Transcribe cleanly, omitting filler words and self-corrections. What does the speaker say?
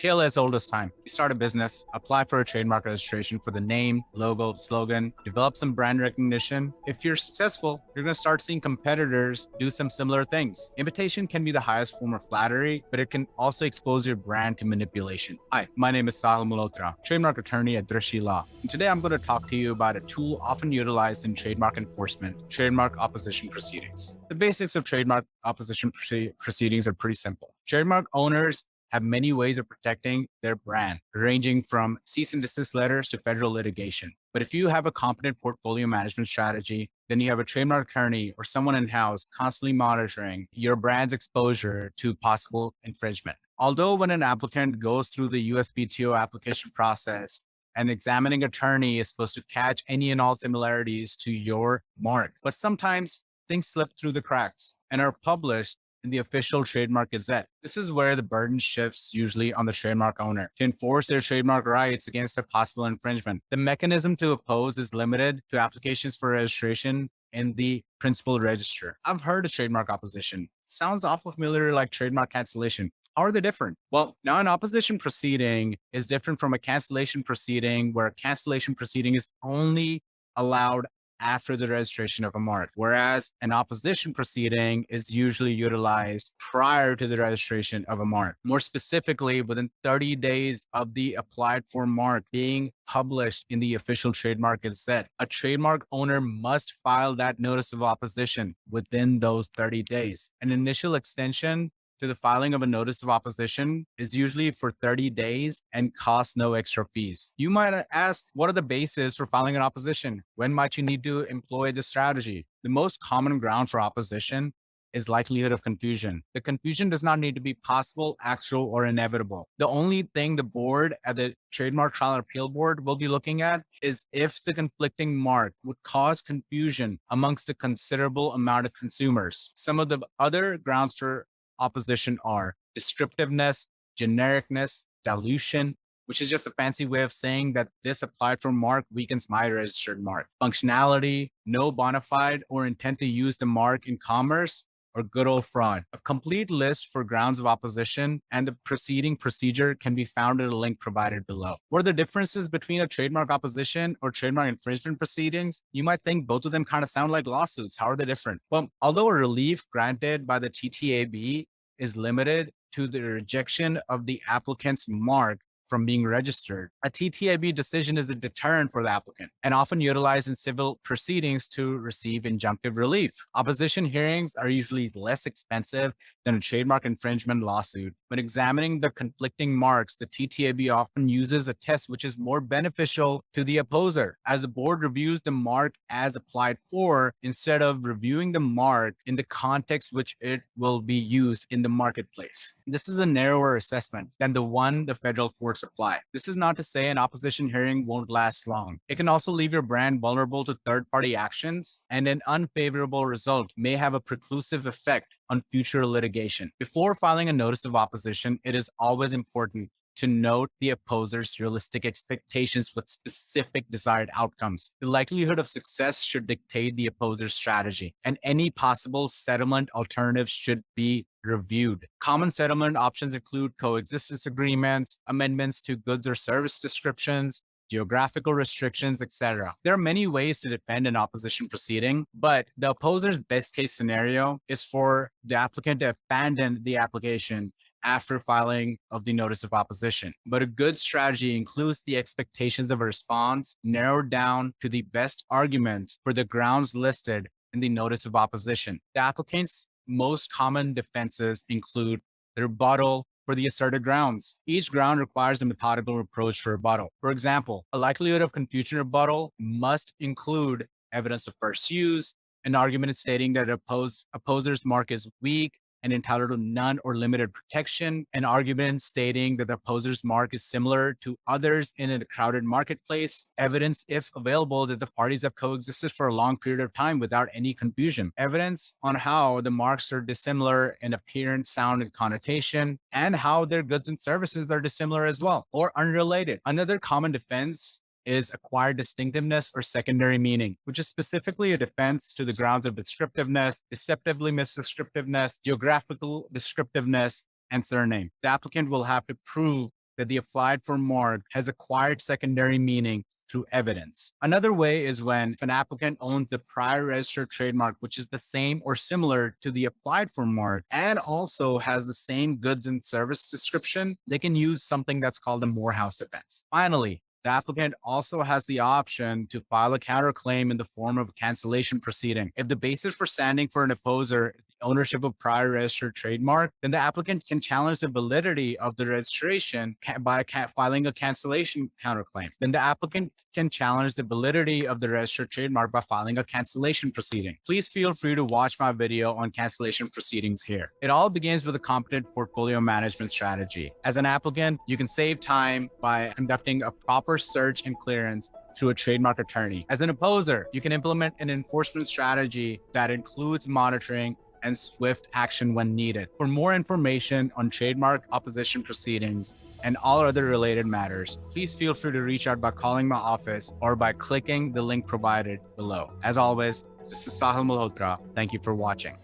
tale as old as time. You start a business, apply for a trademark registration for the name, logo, slogan, develop some brand recognition. If you're successful, you're going to start seeing competitors do some similar things. Imitation can be the highest form of flattery, but it can also expose your brand to manipulation. Hi, my name is Sahil Malhotra, trademark attorney at Drishi Law. And today I'm going to talk to you about a tool often utilized in trademark enforcement, trademark opposition proceedings. The basics of trademark opposition proceedings are pretty simple. Trademark owners have many ways of protecting their brand, ranging from cease and desist letters to federal litigation. But if you have a competent portfolio management strategy, then you have a trademark attorney or someone in-house constantly monitoring your brand's exposure to possible infringement. Although when an applicant goes through the USPTO application process, an examining attorney is supposed to catch any and all similarities to your mark, but sometimes things slip through the cracks and are published in the official trademark gazette. This is where the burden shifts usually on the trademark owner to enforce their trademark rights against a possible infringement. The mechanism to oppose is limited to applications for registration in the principal register. I've heard of trademark opposition. Sounds awful familiar like trademark cancellation. How are they different? Well, now an opposition proceeding is different from a cancellation proceeding, where a cancellation proceeding is only allowed after the registration of a mark, whereas an opposition proceeding is usually utilized prior to the registration of a mark. More specifically, within 30 days of the applied for mark being published in the official trademark gazette, a trademark owner must file that notice of opposition within those 30 days. An initial extension to the filing of a notice of opposition is usually for 30 days and costs no extra fees. You might ask, what are the bases for filing an opposition? When might you need to employ this strategy? The most common ground for opposition is likelihood of confusion. The confusion does not need to be possible, actual, or inevitable. The only thing the board at the Trademark Trial and Appeal Board will be looking at is if the conflicting mark would cause confusion amongst a considerable amount of consumers. Some of the other grounds for opposition are descriptiveness, genericness, dilution, which is just a fancy way of saying that this applied for mark weakens my registered mark. Functionality, no bona fide or intent to use the mark in commerce, or good old fraud. A complete list for grounds of opposition and the proceeding procedure can be found in a link provided below. What are the differences between a trademark opposition or trademark infringement proceedings? You might think both of them kind of sound like lawsuits. How are they different? Well, although a relief granted by the TTAB is limited to the rejection of the applicant's mark from being registered, a TTAB decision is a deterrent for the applicant and often utilized in civil proceedings to receive injunctive relief. Opposition hearings are usually less expensive than a trademark infringement lawsuit. When examining the conflicting marks, the TTAB often uses a test which is more beneficial to the opposer, as the board reviews the mark as applied for instead of reviewing the mark in the context which it will be used in the marketplace. This is a narrower assessment than the one the federal courts apply. This is not to say an opposition hearing won't last long. It can also leave your brand vulnerable to third-party actions, and an unfavorable result may have a preclusive effect on future litigation. Before filing a notice of opposition, it is always important to note the opposer's realistic expectations with specific desired outcomes. The likelihood of success should dictate the opposer's strategy, and any possible settlement alternatives should be reviewed. Common settlement options include coexistence agreements, amendments to goods or service descriptions, geographical restrictions, etc. There are many ways to defend an opposition proceeding, but the opposer's best case scenario is for the applicant to abandon the application after filing of the notice of opposition. But a good strategy includes the expectations of a response narrowed down to the best arguments for the grounds listed in the notice of opposition. The applicant's most common defenses include the rebuttal for the asserted grounds. Each ground requires a methodical approach for rebuttal. For example, a likelihood of confusion rebuttal must include evidence of first use, an argument stating that opposer's mark is weak and entitled to none or limited protection, an argument stating that the opposer's mark is similar to others in a crowded marketplace, evidence, if available, that the parties have coexisted for a long period of time without any confusion, evidence on how the marks are dissimilar in appearance, sound, and connotation, and how their goods and services are dissimilar as well, or unrelated. Another common defense is acquired distinctiveness or secondary meaning, which is specifically a defense to the grounds of descriptiveness, deceptively misdescriptiveness, geographical descriptiveness, and surname. The applicant will have to prove that the applied for mark has acquired secondary meaning through evidence. Another way is when an applicant owns the prior registered trademark, which is the same or similar to the applied for mark, and also has the same goods and service description, they can use something that's called a Morehouse defense. Finally, the applicant also has the option to file a counterclaim in the form of a cancellation proceeding. If the basis for standing for an opposer is the ownership of prior registered trademark, then the applicant can challenge the validity of the registration by filing a cancellation counterclaim. Then the applicant can challenge the validity of the registered trademark by filing a cancellation proceeding. Please feel free to watch my video on cancellation proceedings here. It all begins with a competent portfolio management strategy. As an applicant, you can save time by conducting a proper search and clearance through a trademark attorney. As an opposer, you can implement an enforcement strategy that includes monitoring and swift action when needed. For more information on trademark opposition proceedings and all other related matters, please feel free to reach out by calling my office or by clicking the link provided below. As always, this is Sahil Malhotra. Thank you for watching.